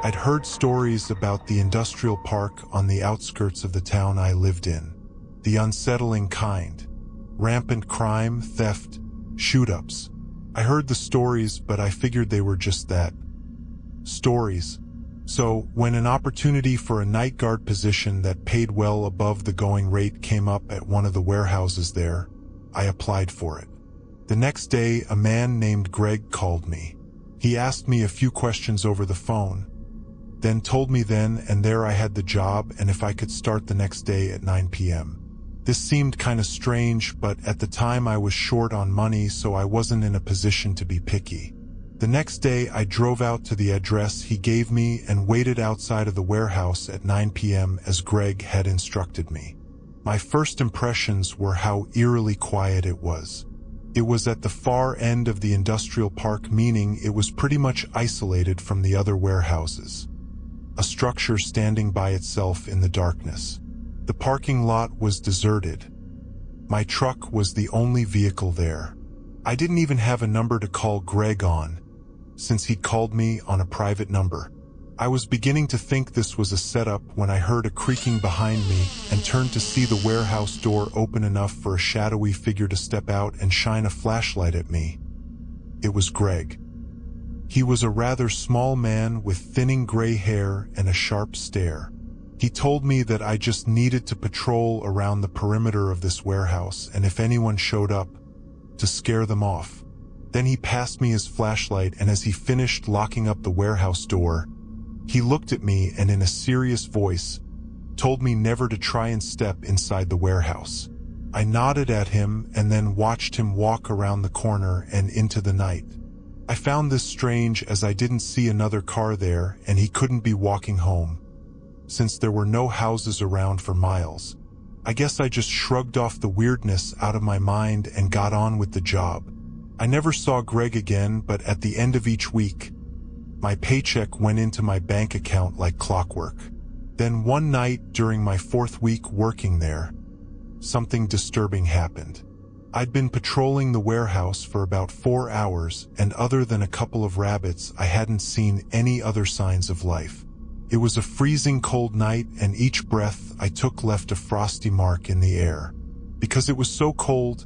I'd heard stories about the industrial park on the outskirts of the town I lived in. The unsettling kind. Rampant crime, theft, shoot-ups. I heard the stories, but I figured they were just that. Stories. So, when an opportunity for a night guard position that paid well above the going rate came up at one of the warehouses there, I applied for it. The next day, a man named Greg called me. He asked me a few questions over the phone, then told me then and there I had the job and if I could start the next day at 9 p.m. This seemed kinda strange, but at the time I was short on money, so I wasn't in a position to be picky. The next day I drove out to the address he gave me and waited outside of the warehouse at 9 p.m. as Greg had instructed me. My first impressions were how eerily quiet it was. It was at the far end of the industrial park, meaning it was pretty much isolated from the other warehouses. A structure standing by itself in the darkness. The parking lot was deserted. My truck was the only vehicle there. I didn't even have a number to call Greg on, since he'd called me on a private number. I was beginning to think this was a setup when I heard a creaking behind me and turned to see the warehouse door open enough for a shadowy figure to step out and shine a flashlight at me. It was Greg. He was a rather small man with thinning gray hair and a sharp stare. He told me that I just needed to patrol around the perimeter of this warehouse, and if anyone showed up, to scare them off. Then he passed me his flashlight, and as he finished locking up the warehouse door, he looked at me and in a serious voice, told me never to try and step inside the warehouse. I nodded at him and then watched him walk around the corner and into the night. I found this strange as I didn't see another car there and he couldn't be walking home, since there were no houses around for miles. I guess I just shrugged off the weirdness out of my mind and got on with the job. I never saw Greg again, but at the end of each week, my paycheck went into my bank account like clockwork. Then one night during my 4th week working there, something disturbing happened. I'd been patrolling the warehouse for about 4 hours, and other than a couple of rabbits, I hadn't seen any other signs of life. It was a freezing cold night, and each breath I took left a frosty mark in the air. Because it was so cold,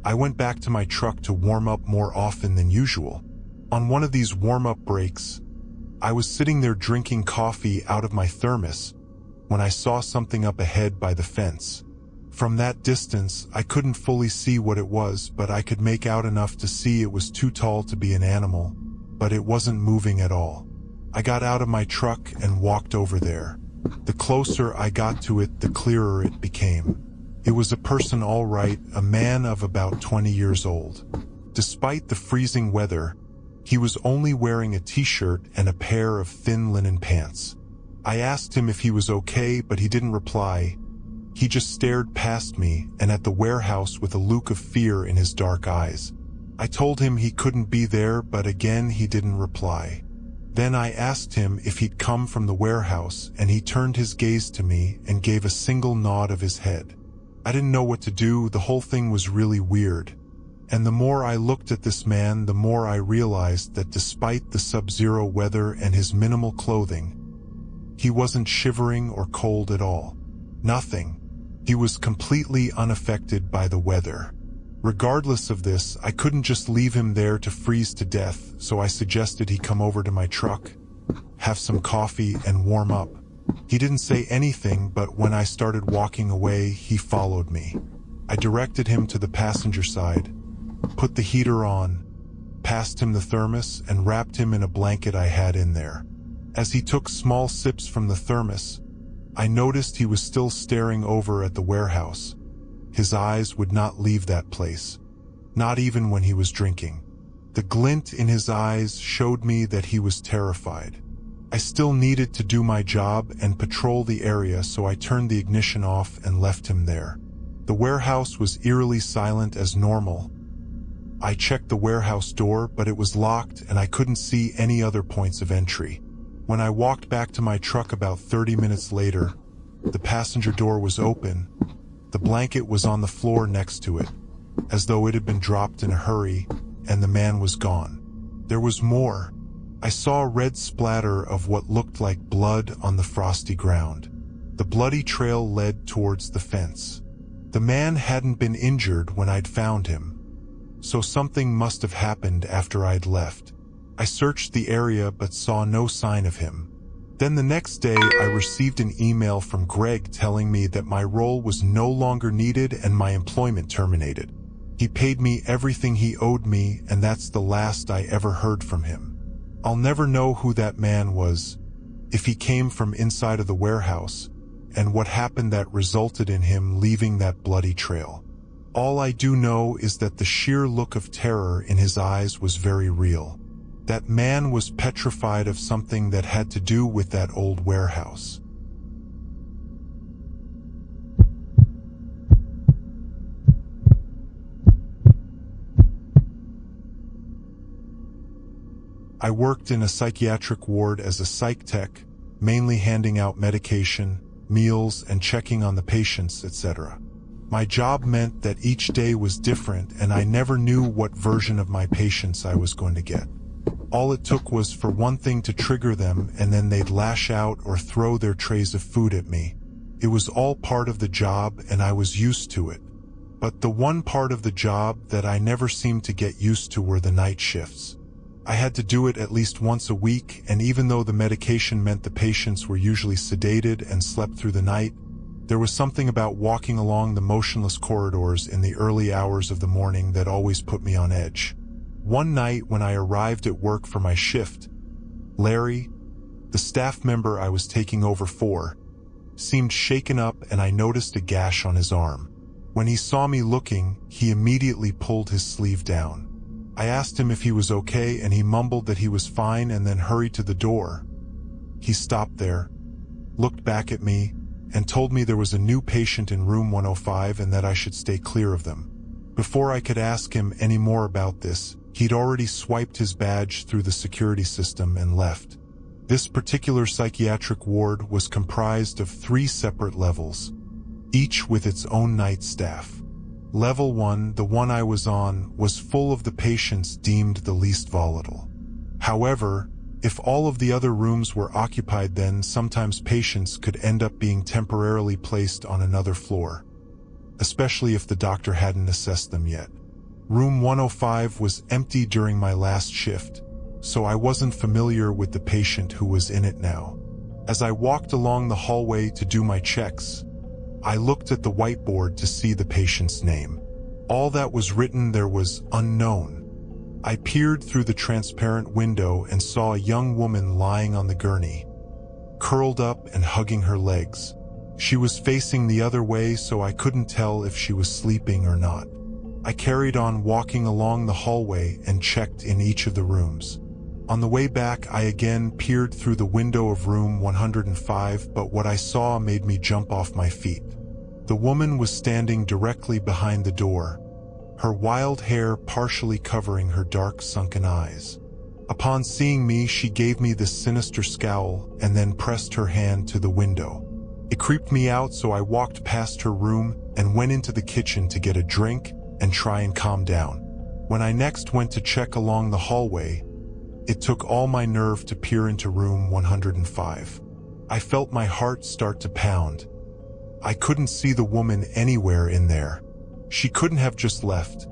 I went back to my truck to warm up more often than usual. On one of these warm-up breaks, I was sitting there drinking coffee out of my thermos when I saw something up ahead by the fence. From that distance, I couldn't fully see what it was, but I could make out enough to see it was too tall to be an animal, but it wasn't moving at all. I got out of my truck and walked over there. The closer I got to it, the clearer it became. It was a person, all right, a man of about 20 years old. Despite the freezing weather, he was only wearing a t-shirt and a pair of thin linen pants. I asked him if he was okay, but he didn't reply. He just stared past me and at the warehouse with a look of fear in his dark eyes. I told him he couldn't be there, but again he didn't reply. Then I asked him if he'd come from the warehouse, and he turned his gaze to me and gave a single nod of his head. I didn't know what to do. The whole thing was really weird. And the more I looked at this man, the more I realized that despite the sub-zero weather and his minimal clothing, he wasn't shivering or cold at all. Nothing. He was completely unaffected by the weather. Regardless of this, I couldn't just leave him there to freeze to death, so I suggested he come over to my truck, have some coffee, and warm up. He didn't say anything, but when I started walking away, he followed me. I directed him to the passenger side, put the heater on, passed him the thermos, and wrapped him in a blanket I had in there. As he took small sips from the thermos, I noticed he was still staring over at the warehouse. His eyes would not leave that place, not even when he was drinking. The glint in his eyes showed me that he was terrified. I still needed to do my job and patrol the area, so I turned the ignition off and left him there. The warehouse was eerily silent as normal. I checked the warehouse door, but it was locked and I couldn't see any other points of entry. When I walked back to my truck about 30 minutes later, the passenger door was open. The blanket was on the floor next to it, as though it had been dropped in a hurry, and the man was gone. There was more. I saw a red splatter of what looked like blood on the frosty ground. The bloody trail led towards the fence. The man hadn't been injured when I'd found him, so something must have happened after I'd left. I searched the area but saw no sign of him. Then the next day I received an email from Greg telling me that my role was no longer needed and my employment terminated. He paid me everything he owed me, and that's the last I ever heard from him. I'll never know who that man was, if he came from inside of the warehouse, and what happened that resulted in him leaving that bloody trail. All I do know is that the sheer look of terror in his eyes was very real. That man was petrified of something that had to do with that old warehouse. I worked in a psychiatric ward as a psych tech, mainly handing out medication, meals, and checking on the patients, etc. My job meant that each day was different, and I never knew what version of my patients I was going to get. All it took was for one thing to trigger them, and then they'd lash out or throw their trays of food at me. It was all part of the job, and I was used to it. But the one part of the job that I never seemed to get used to were the night shifts. I had to do it at least once a week, and even though the medication meant the patients were usually sedated and slept through the night, there was something about walking along the motionless corridors in the early hours of the morning that always put me on edge. One night when I arrived at work for my shift, Larry, the staff member I was taking over for, seemed shaken up, and I noticed a gash on his arm. When he saw me looking, he immediately pulled his sleeve down. I asked him if he was okay, and he mumbled that he was fine and then hurried to the door. He stopped there, looked back at me, and told me there was a new patient in room 105 and that I should stay clear of them. Before I could ask him any more about this, he'd already swiped his badge through the security system and left. This particular psychiatric ward was comprised of 3 separate levels, each with its own night staff. Level 1, the one I was on, was full of the patients deemed the least volatile. However, if all of the other rooms were occupied, then sometimes patients could end up being temporarily placed on another floor, especially if the doctor hadn't assessed them yet. Room 105 was empty during my last shift, so I wasn't familiar with the patient who was in it now. As I walked along the hallway to do my checks, I looked at the whiteboard to see the patient's name. All that was written there was unknown. I peered through the transparent window and saw a young woman lying on the gurney, curled up and hugging her legs. She was facing the other way, so I couldn't tell if she was sleeping or not. I carried on walking along the hallway and checked in each of the rooms. On the way back, I again peered through the window of room 105, but what I saw made me jump off my feet. The woman was standing directly behind the door, her wild hair partially covering her dark, sunken eyes. Upon seeing me, she gave me this sinister scowl and then pressed her hand to the window. It creeped me out, so I walked past her room and went into the kitchen to get a drink and try and calm down. When I next went to check along the hallway, it took all my nerve to peer into room 105. I felt my heart start to pound. I couldn't see the woman anywhere in there. She couldn't have just left.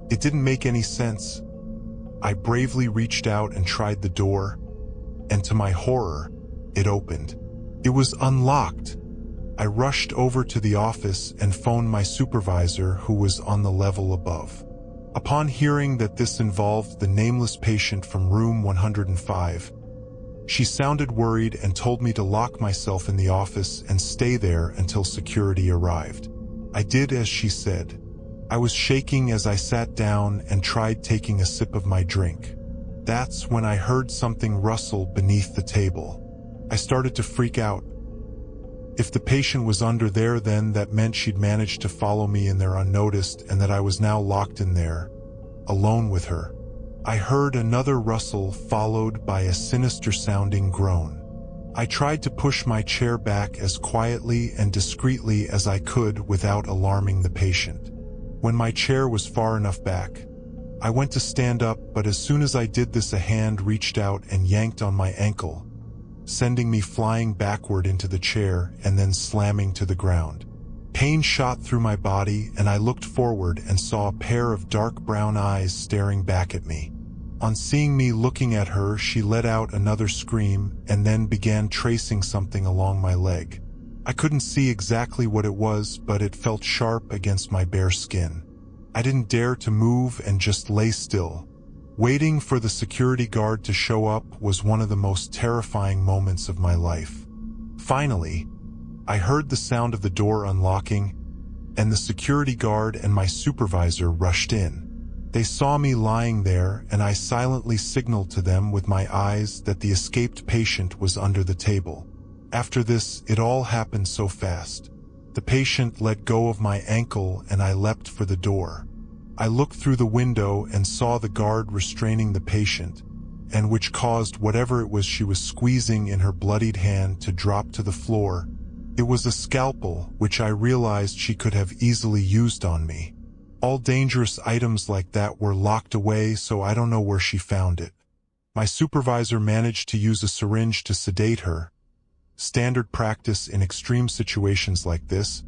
It didn't make any sense. I bravely reached out and tried the door, and to my horror, it opened. It was unlocked. I rushed over to the office and phoned my supervisor, who was on the level above. Upon hearing that this involved the nameless patient from room 105, she sounded worried and told me to lock myself in the office and stay there until security arrived. I did as she said. I was shaking as I sat down and tried taking a sip of my drink. That's when I heard something rustle beneath the table. I started to freak out. If the patient was under there, then that meant she'd managed to follow me in there unnoticed, and that I was now locked in there, alone with her. I heard another rustle followed by a sinister-sounding groan. I tried to push my chair back as quietly and discreetly as I could without alarming the patient. When my chair was far enough back, I went to stand up, but as soon as I did this, a hand reached out and yanked on my ankle, sending me flying backward into the chair and then slamming to the ground. Pain shot through my body, and I looked forward and saw a pair of dark brown eyes staring back at me. On seeing me looking at her, she let out another scream and then began tracing something along my leg. I couldn't see exactly what it was, but it felt sharp against my bare skin. I didn't dare to move and just lay still. Waiting for the security guard to show up was one of the most terrifying moments of my life. Finally, I heard the sound of the door unlocking, and the security guard and my supervisor rushed in. They saw me lying there, and I silently signaled to them with my eyes that the escaped patient was under the table. After this, it all happened so fast. The patient let go of my ankle and I leapt for the door. I looked through the window and saw the guard restraining the patient, and which caused whatever it was she was squeezing in her bloodied hand to drop to the floor. It was a scalpel, which I realized she could have easily used on me. All dangerous items like that were locked away, so I don't know where she found it. My supervisor managed to use a syringe to sedate her, standard practice in extreme situations like this,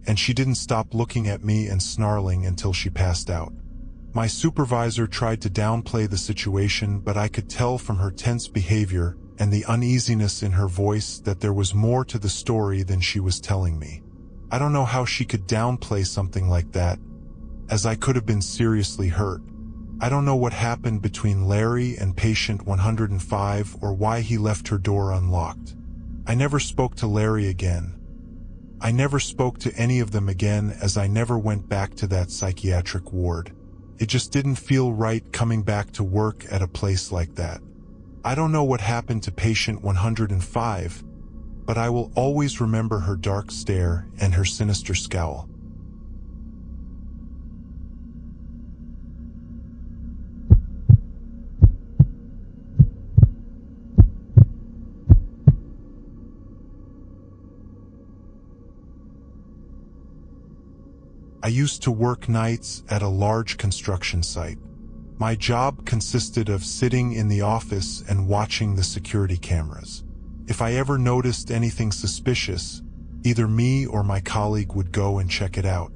and she didn't stop looking at me and snarling until she passed out. My supervisor tried to downplay the situation, but I could tell from her tense behavior and the uneasiness in her voice that there was more to the story than she was telling me. I don't know how she could downplay something like that, as I could have been seriously hurt. I don't know what happened between Larry and patient 105 or why he left her door unlocked. I never spoke to Larry again. I never spoke to any of them again, as I never went back to that psychiatric ward. It just didn't feel right coming back to work at a place like that. I don't know what happened to patient 105, but I will always remember her dark stare and her sinister scowl. I used to work nights at a large construction site. My job consisted of sitting in the office and watching the security cameras. If I ever noticed anything suspicious, either me or my colleague would go and check it out.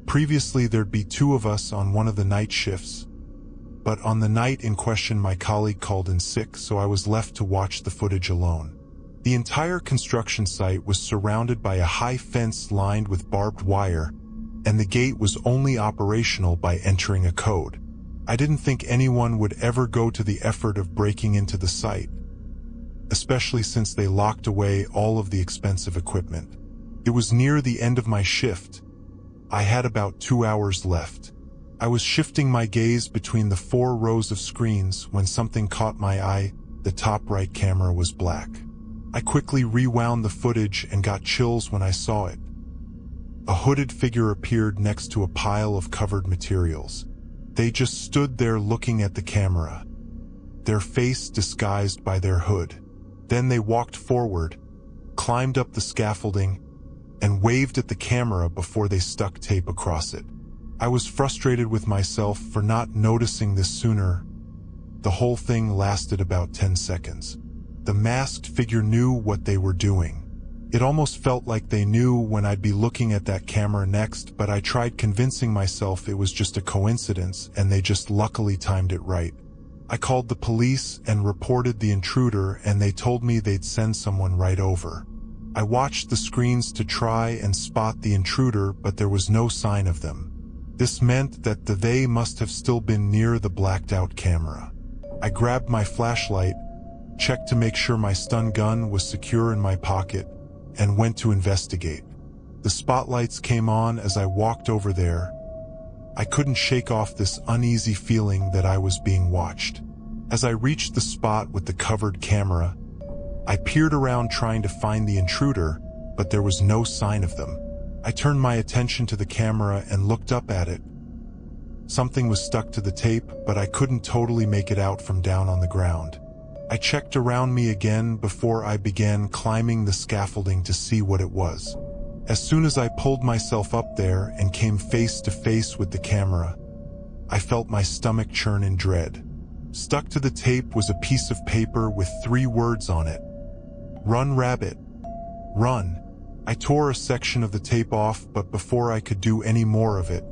Previously, there'd be two of us on one of the night shifts, but on the night in question, my colleague called in sick, so I was left to watch the footage alone. The entire construction site was surrounded by a high fence lined with barbed wire, and the gate was only operational by entering a code. I didn't think anyone would ever go to the effort of breaking into the site, especially since they locked away all of the expensive equipment. It was near the end of my shift. I had about 2 hours left. I was shifting my gaze between the 4 rows of screens when something caught my eye. The top right camera was black. I quickly rewound the footage and got chills when I saw it. A hooded figure appeared next to a pile of covered materials. They just stood there looking at the camera, their face disguised by their hood. Then they walked forward, climbed up the scaffolding, and waved at the camera before they stuck tape across it. I was frustrated with myself for not noticing this sooner. The whole thing lasted about 10 seconds. The masked figure knew what they were doing. It almost felt like they knew when I'd be looking at that camera next, but I tried convincing myself it was just a coincidence and they just luckily timed it right. I called the police and reported the intruder, and they told me they'd send someone right over. I watched the screens to try and spot the intruder, but there was no sign of them. This meant that they must have still been near the blacked-out camera. I grabbed my flashlight, checked to make sure my stun gun was secure in my pocket, and went to investigate. The spotlights came on as I walked over there. I couldn't shake off this uneasy feeling that I was being watched. As I reached the spot with the covered camera, I peered around trying to find the intruder, but there was no sign of them. I turned my attention to the camera and looked up at it. Something was stuck to the tape, but I couldn't totally make it out from down on the ground. I checked around me again before I began climbing the scaffolding to see what it was. As soon as I pulled myself up there and came face to face with the camera, I felt my stomach churn in dread. Stuck to the tape was a piece of paper with 3 words on it. "Run, rabbit. Run." I tore a section of the tape off, but before I could do any more of it,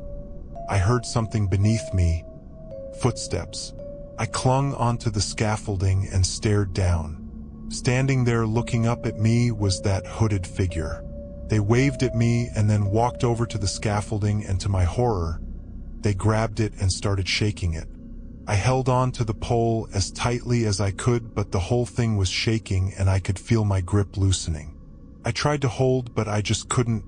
I heard something beneath me. Footsteps. I clung onto the scaffolding and stared down. Standing there looking up at me was that hooded figure. They waved at me and then walked over to the scaffolding, and to my horror, they grabbed it and started shaking it. I held on to the pole as tightly as I could, but the whole thing was shaking and I could feel my grip loosening. I tried to hold, but I just couldn't.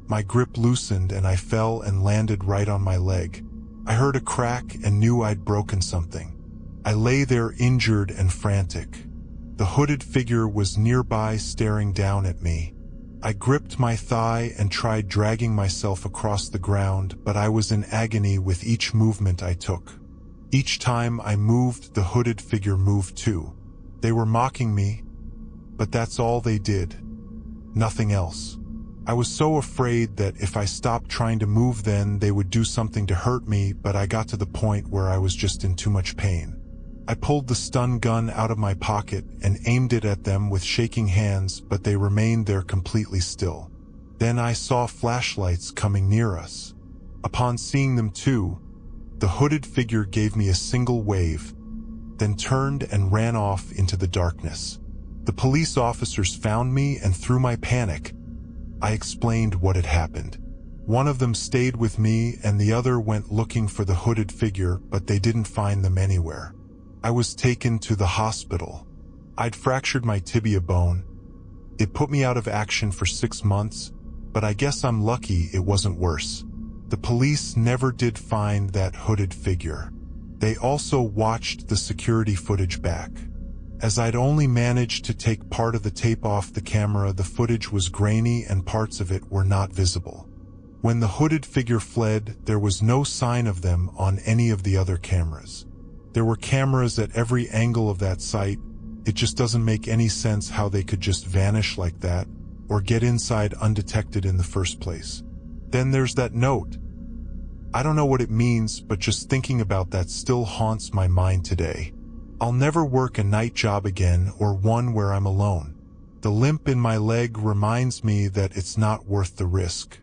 My grip loosened and I fell and landed right on my leg. I heard a crack and knew I'd broken something. I lay there injured and frantic. The hooded figure was nearby, staring down at me. I gripped my thigh and tried dragging myself across the ground, but I was in agony with each movement I took. Each time I moved, the hooded figure moved too. They were mocking me, but that's all they did. Nothing else. I was so afraid that if I stopped trying to move, then they would do something to hurt me, but I got to the point where I was just in too much pain. I pulled the stun gun out of my pocket and aimed it at them with shaking hands, but they remained there completely still. Then I saw flashlights coming near us. Upon seeing them too, the hooded figure gave me a single wave, then turned and ran off into the darkness. The police officers found me, and through my panic, I explained what had happened. One of them stayed with me and the other went looking for the hooded figure, but they didn't find them anywhere. I was taken to the hospital. I'd fractured my tibia bone. It put me out of action for 6 months, but I guess I'm lucky it wasn't worse. The police never did find that hooded figure. They also watched the security footage back. As I'd only managed to take part of the tape off the camera, the footage was grainy and parts of it were not visible. When the hooded figure fled, there was no sign of them on any of the other cameras. There were cameras at every angle of that site. It just doesn't make any sense how they could just vanish like that, or get inside undetected in the first place. Then there's that note. I don't know what it means, but just thinking about that still haunts my mind today. I'll never work a night job again, or one where I'm alone. The limp in my leg reminds me that it's not worth the risk.